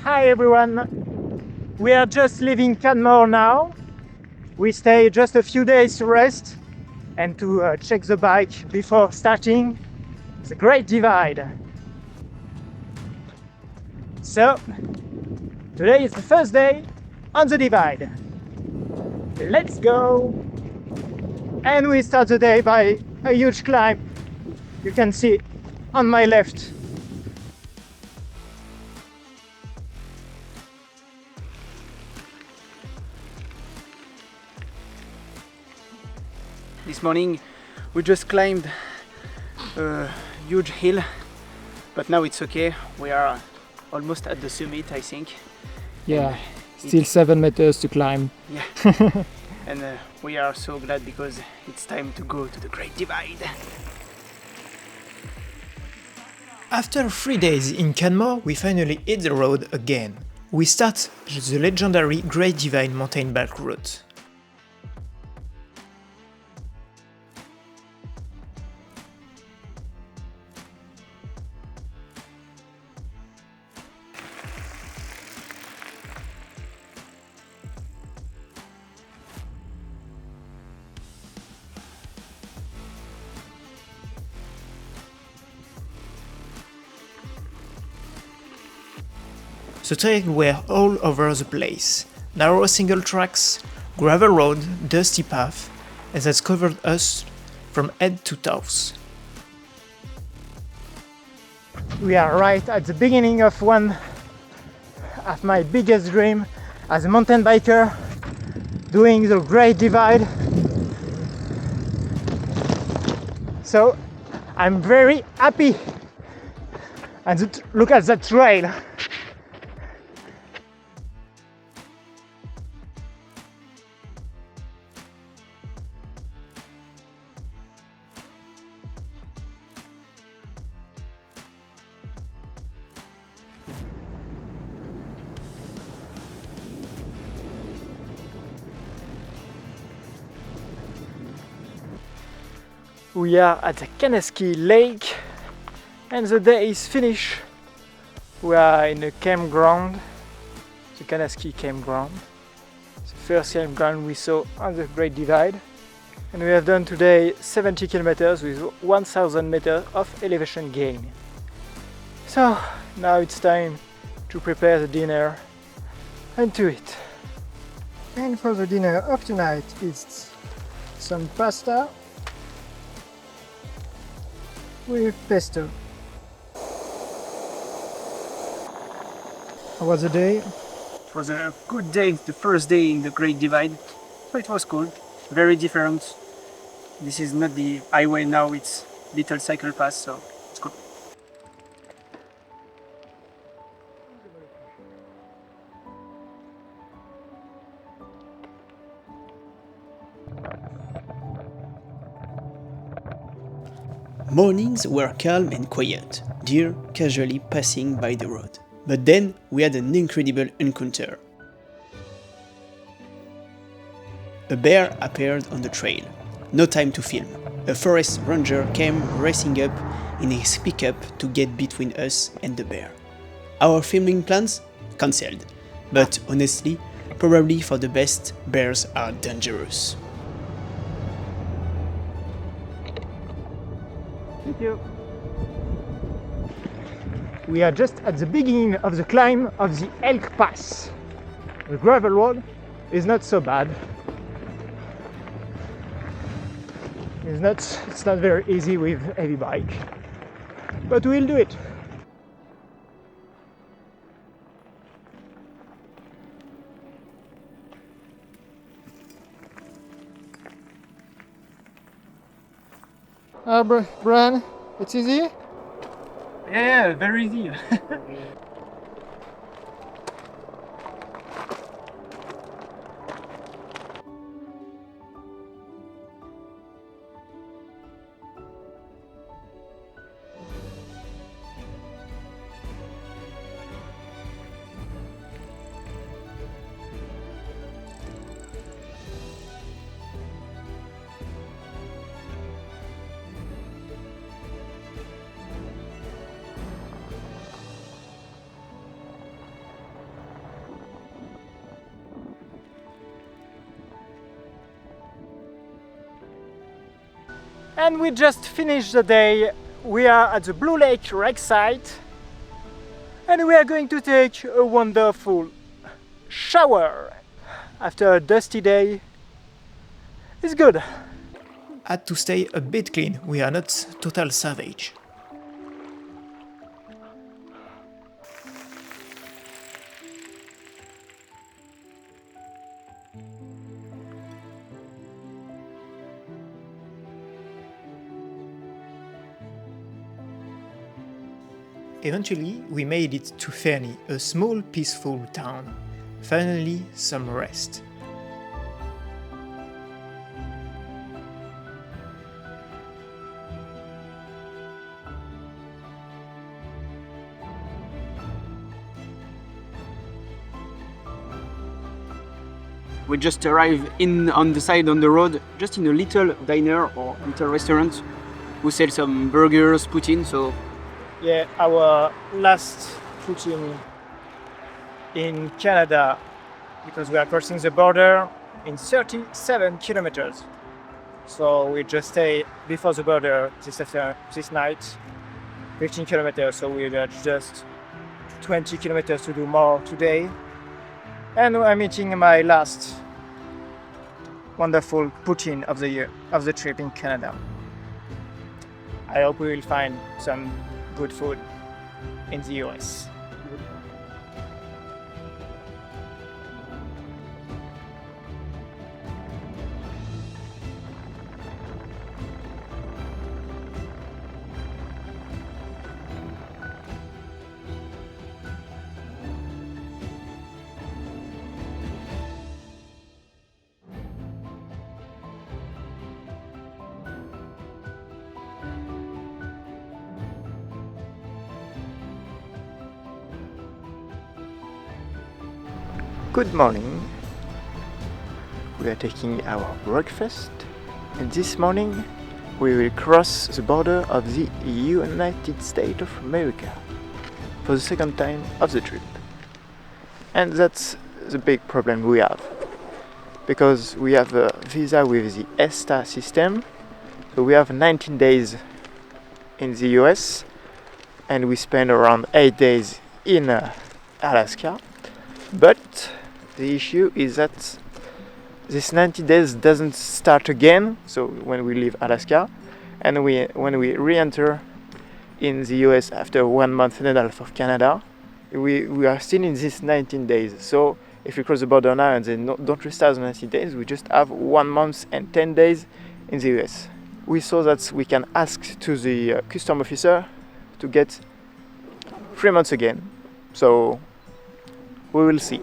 Hi everyone, we are just leaving Canmore now. We stay just a few days to rest and to check the bike before starting the Great Divide. So, today is the first day on the divide. Let's go! And we start the day by a huge climb. You can see on my left. This morning we just climbed a huge hill, but now it's okay. We are almost at the summit, I think. Yeah, still 7 meters to climb. Yeah, and we are so glad because it's time to go to the Great Divide. After 3 days in Canmore, we finally hit the road again. We start the legendary Great Divide mountain bike route. The trails were all over the place. Narrow single tracks, gravel road, dusty path, and that covered us from head to toes. We are right at the beginning of one of my biggest dreams as a mountain biker, doing the Great Divide. So I'm very happy. And look at that trail. We are at the Kaneski Lake and the day is finished. We are in a campground, the Kaneski campground. The first campground we saw on the Great Divide. And we have done today 70 kilometers with 1000 meters of elevation gain. So now it's time to prepare the dinner and to eat. And for the dinner of tonight it's some pasta with pesto. How was the day? It was a good day, the first day in the Great Divide, so it was cool, very different. This is not the highway now, it's little cycle pass, so it's cool. Mornings were calm and quiet, deer casually passing by the road. But then we had an incredible encounter. A bear appeared on the trail. No time to film. A forest ranger came racing up in his pickup to get between us and the bear. Our filming plans? Cancelled. But honestly, probably for the best, bears are dangerous. Thank you. We are just at the beginning of the climb of the Elk Pass. The gravel road is not so bad. It's not very easy with heavy bike, but we'll do it. Brian, it's easy? Yeah, very easy. And we just finished the day. We are at the Blue Lake wreck site and we are going to take a wonderful shower after a dusty day. It's good. Had to stay a bit clean, we are not total savage. Eventually, we made it to Fernie, a small peaceful town. Finally, some rest. We just arrived on the side on the road, just in a little diner or little restaurant who sell some burgers, poutine, so Yeah, our last footing in Canada, because we are crossing the border in 37 kilometers. So we just stay before the border this night, 15 kilometers. So we got just 20 kilometers to do more today. And I'm eating my last wonderful poutine of the year, of the trip in Canada. I hope we will find some good food in the US. Good morning. We are taking our breakfast and this morning we will cross the border of the United States of America for the second time of the trip. And that's the big problem we have, because we have a visa with the ESTA system, so we have 19 days in the US and we spend around 8 days in Alaska, but the issue is that this 90 days doesn't start again, so when we leave Alaska, and when we re-enter in the US after 1 month and a half of Canada, we are still in this 19 days. So if we cross the border now and then don't restart the 90 days, we just have 1 month and 10 days in the US. We saw that we can ask to the custom officer to get 3 months again, so we will see.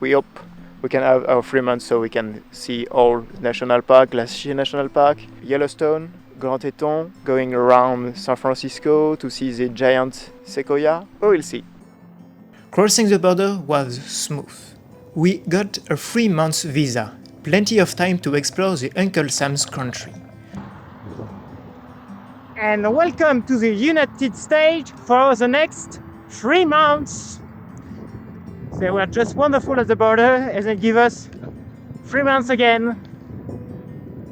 We hope we can have our 3 months so we can see all national park, Glacier National Park, Yellowstone, Grand Teton, going around San Francisco to see the giant sequoia. We will see. Crossing the border was smooth. We got a 3-month visa, plenty of time to explore the Uncle Sam's country. And welcome to the United States for the next 3 months. They were just wonderful at the border and they give us 3 months again.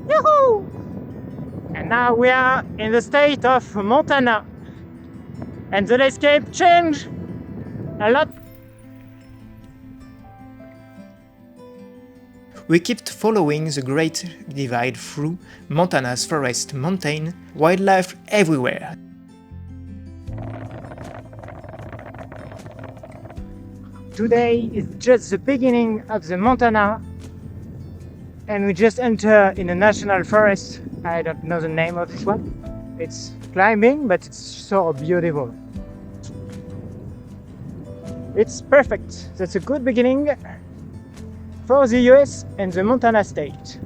Yahoo! And now we are in the state of Montana. And the landscape changed a lot. We kept following the Great Divide through Montana's forest, mountain, wildlife everywhere. Today is just the beginning of the Montana and we just enter in a national forest. I don't know the name of this one. It's climbing, but it's so beautiful. It's perfect. That's a good beginning for the US and the Montana state.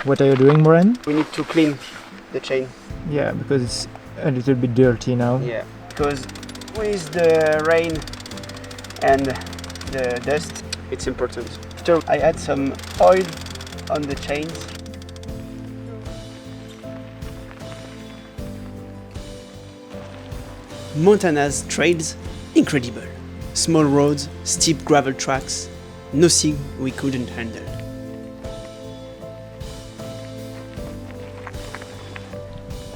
What are you doing, Moran? we need to clean the chain. Yeah, because it's a little bit dirty now. Yeah, because with the rain and the dust, it's important. After I add some oil on the chains. Montana's trails incredible. Small roads, steep gravel tracks, nothing we couldn't handle.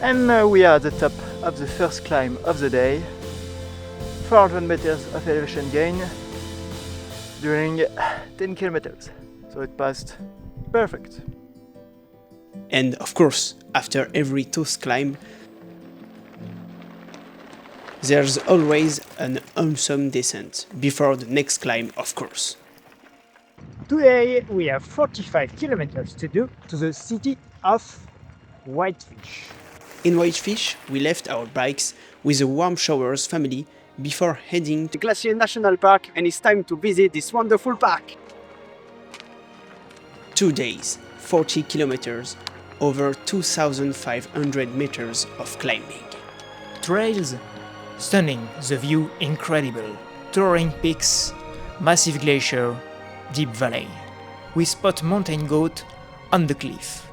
And we are at the top of the first climb of the day. 400 meters of elevation gain during 10 kilometers. So it passed perfect. And of course, after every tough climb, there's always an awesome descent before the next climb, of course. Today we have 45 kilometers to do to the city of Whitefish. In Whitefish, we left our bikes with the Warm Showers family before heading to Glacier National Park, and it's time to visit this wonderful park. 2 days, 40 kilometers, over 2,500 meters of climbing. Trails stunning, the view incredible. Towering peaks, massive glacier, deep valley. We spot mountain goat on the cliff.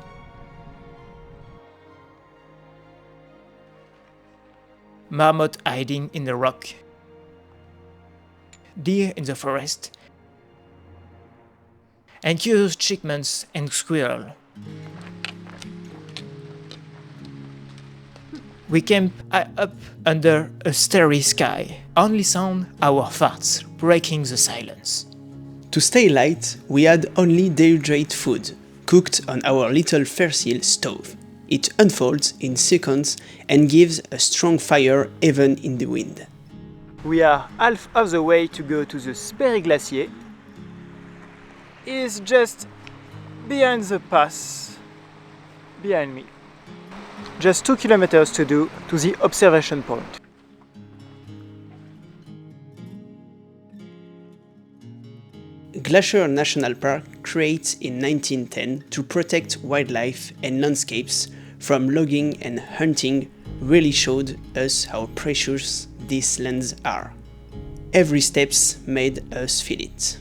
Marmot hiding in the rock. Deer in the forest. And curious chipmunks and squirrel. We camp high up under a starry sky. Only sound our farts breaking the silence. To stay light, we had only dehydrated food, cooked on our little Fraser stove. It unfolds in seconds and gives a strong fire even in the wind. We are half of the way to go to the Sperry Glacier. It's just behind the pass, behind me. Just 2 kilometers to do to the observation point. Glacier National Park created in 1910 to protect wildlife and landscapes from logging and hunting really showed us how precious these lands are. Every steps made us feel it.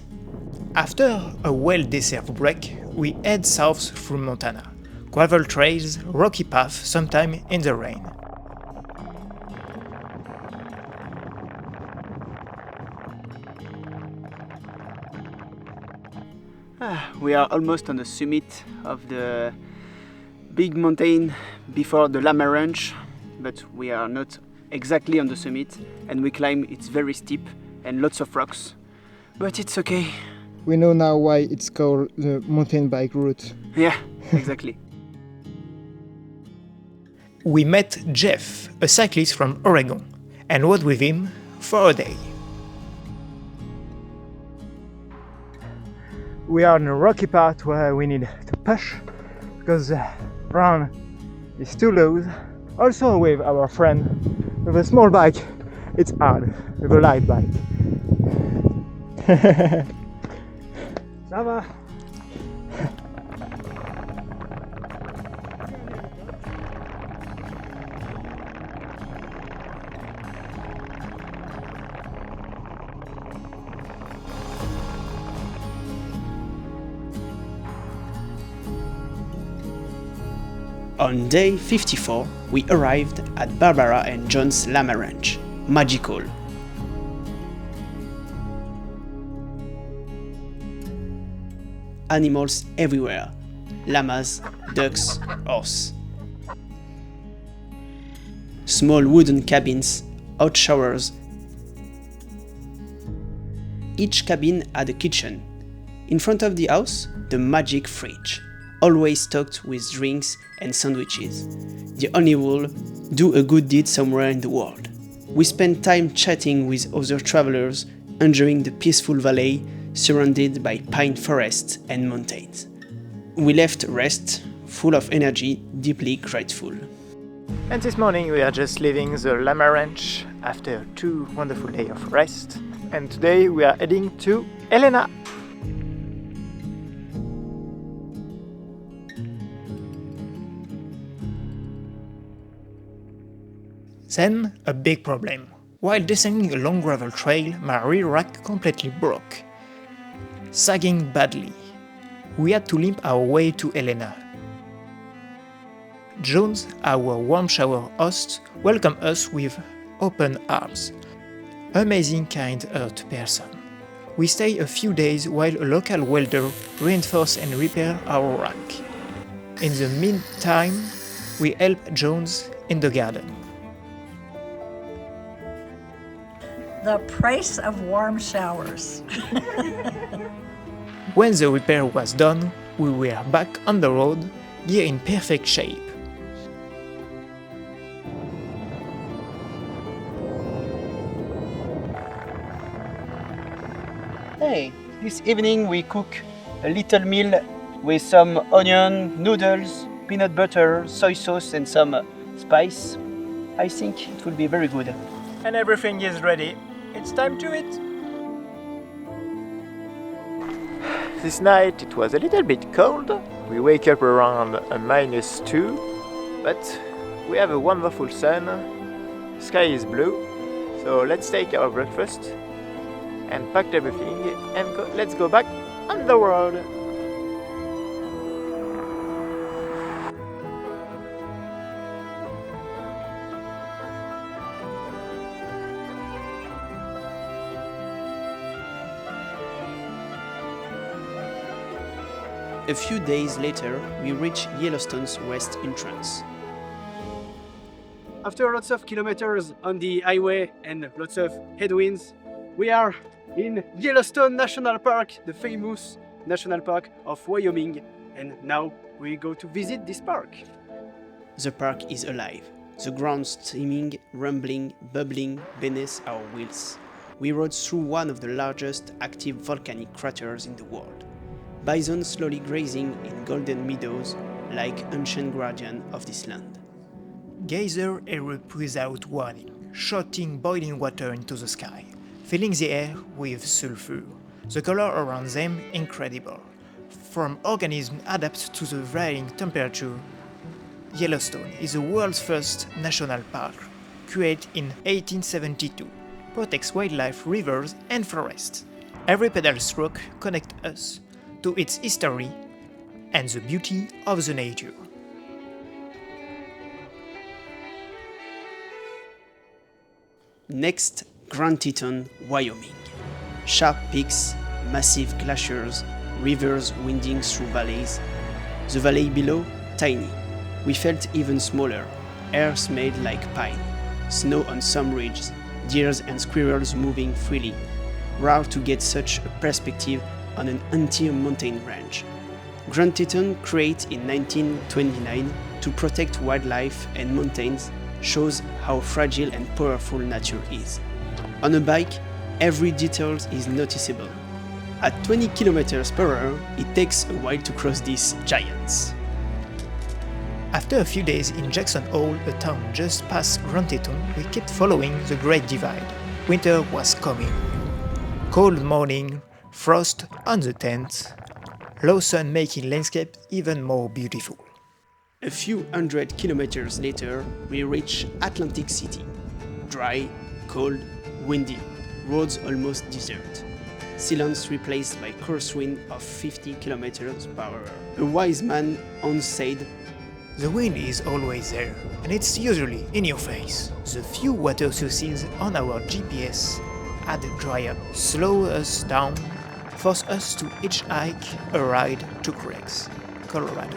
After a well-deserved break, we head south through Montana. Gravel trails, rocky path, sometime in the rain. We are almost on the summit of the big mountain before the Llama Ranch, but we are not exactly on the summit, and we climb, it's very steep and lots of rocks, but it's okay. We know now why it's called the mountain bike route. Yeah, exactly. We met Jeff, a cyclist from Oregon, and rode with him for a day. We are in a rocky part where we need to push because the ground is too low. Also with our friend with a small bike, it's hard with a light bike. Ça va? On day 54, we arrived at Barbara and John's Llama Ranch. Magical. Animals everywhere. Llamas, ducks, horse. Small wooden cabins, hot showers. Each cabin had a kitchen. In front of the house, the magic fridge, always stocked with drinks and sandwiches. The only rule, do a good deed somewhere in the world. We spent time chatting with other travelers, enjoying the peaceful valley surrounded by pine forests and mountains. We left rest, full of energy, deeply grateful. And this morning we are just leaving the Llama Ranch after 2 wonderful days of rest. And today we are heading to Helena. Then, a big problem. While descending a long gravel trail, my rear rack completely broke, sagging badly. We had to limp our way to Helena. Jones, our warm shower host, welcomed us with open arms. Amazing kind-hearted person. We stay a few days while a local welder reinforce and repair our rack. In the meantime, we help Jones in the garden. The price of warm showers. When the repair was done, we were back on the road, gear in perfect shape. Hey, this evening we cook a little meal with some onion, noodles, peanut butter, soy sauce and some spice. I think it will be very good. And everything is ready. It's time to eat. This night it was a little bit cold. We wake up around a -2, but we have a wonderful sun. The sky is blue. So let's take our breakfast and pack everything and let's go back on the road. A few days later, we reach Yellowstone's west entrance. After lots of kilometers on the highway and lots of headwinds, we are in Yellowstone National Park, the famous national park of Wyoming, and now we go to visit this park. The park is alive, the ground steaming, rumbling, bubbling beneath our wheels. We rode through one of the largest active volcanic craters in the world. Bison slowly grazing in golden meadows like ancient guardian of this land. Geyser erupt without warning, shooting boiling water into the sky, filling the air with sulfur. The color around them incredible. From organisms adapt to the varying temperature, Yellowstone is the world's first national park, created in 1872, protects wildlife, rivers and forests. Every pedal stroke connects us to its history and the beauty of the nature. Next, Grand Teton, Wyoming. Sharp peaks, massive glaciers, rivers winding through valleys. The valley below, tiny. We felt even smaller. Air smelled like pine. Snow on some ridges, deer and squirrels moving freely. Rare to get such a perspective on an entire mountain range. Grand Teton, created in 1929 to protect wildlife and mountains, shows how fragile and powerful nature is. On a bike, every detail is noticeable. At 20 km/h, it takes a while to cross these giants. After a few days in Jackson Hole, a town just past Grand Teton, we kept following the Great Divide. Winter was coming. Cold morning, frost on the tent, low sun making landscape even more beautiful. A few hundred kilometers later, we reach Atlantic City. Dry, cold, windy, roads almost desert. Silence replaced by crosswind of 50 km/h. A wise man once said, "The wind is always there, and it's usually in your face." The few water sources on our GPS had dried up, slow us down, force us to hitchhike a ride to Craig's, Colorado.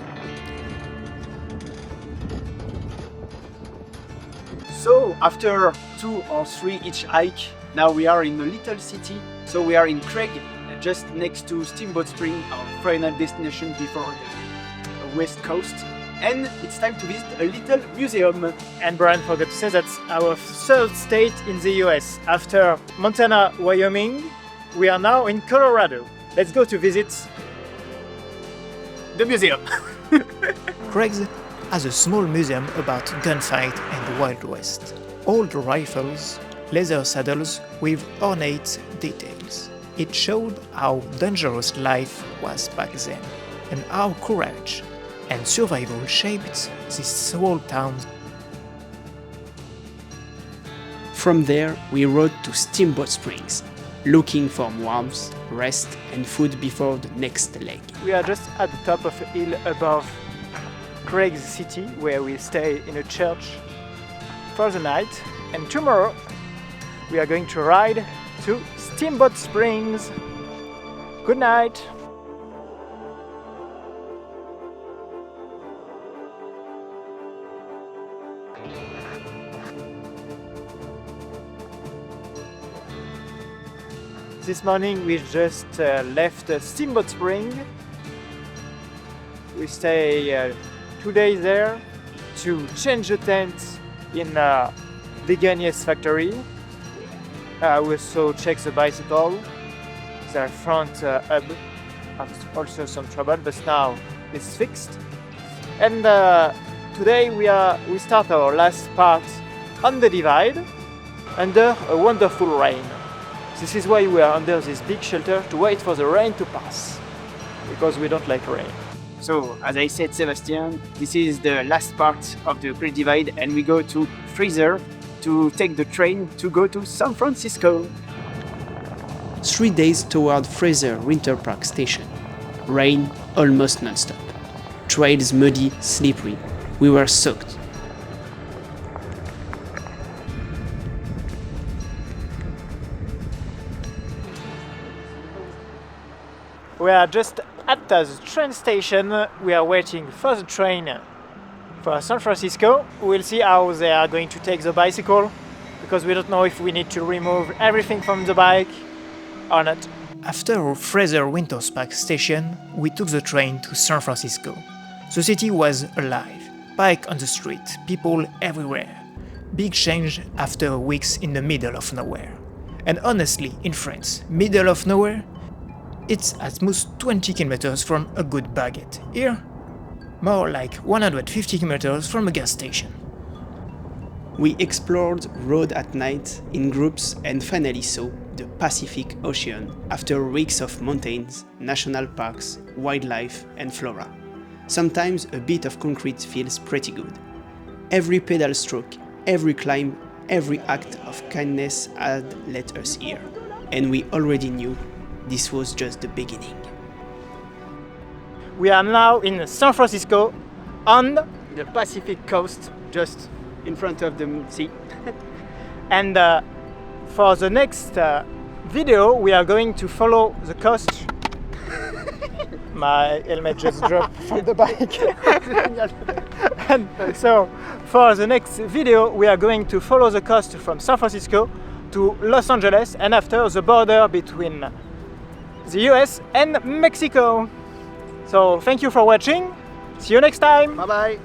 So after 2 or 3 hitchhike, now we are in a little city. So we are in Craig, just next to Steamboat Springs, our final destination before the west coast. And it's time to visit a little museum. And Brian forgot to say that's our third state in the US. After Montana, Wyoming, we are now in Colorado. Let's go to visit the museum. Craig's has a small museum about gunfight and the Wild West. Old rifles, leather saddles with ornate details. It showed how dangerous life was back then and how courage and survival shaped this small town. From there, we rode to Steamboat Springs, looking for warmth, rest and food before the next leg. We are just at the top of a hill above Craig's City, where we stay in a church for the night. And tomorrow we are going to ride to Steamboat Springs. Good night. This morning we just left Steamboat Spring. We stay 2 days there to change the tent in Veganiest factory. We also check the bicycle. Their front hub has also some trouble, but now it's fixed. And today we start our last part on the divide under a wonderful rain. This is why we are under this big shelter to wait for the rain to pass, because we don't like rain. So, as I said, Sebastian, this is the last part of the Great Divide, and we go to Fraser to take the train to go to San Francisco. 3 days toward Fraser Winter Park Station. Rain almost non-stop. Trails muddy, slippery. We were soaked. We are just at the train station. We are waiting for the train for San Francisco. We'll see how they are going to take the bicycle, because we don't know if we need to remove everything from the bike or not. After Fraser Winter Park Station, we took the train to San Francisco. The city was alive. Bike on the street, people everywhere. Big change after weeks in the middle of nowhere. And honestly, in France, middle of nowhere, it's at most 20 kilometers from a good baguette. Here, more like 150 kilometers from a gas station. We explored road at night in groups and finally saw the Pacific Ocean after weeks of mountains, national parks, wildlife and flora. Sometimes a bit of concrete feels pretty good. Every pedal stroke, every climb, every act of kindness had led us here, and we already knew this was just the beginning. We are now in San Francisco on the Pacific coast, just In front of the sea. and for the next video we are going to follow the coast. My helmet just dropped from the bike. And so for the next video we are going to follow the coast from San Francisco to Los Angeles, and after the border between the US and Mexico. So thank you for watching. See you next time. Bye bye.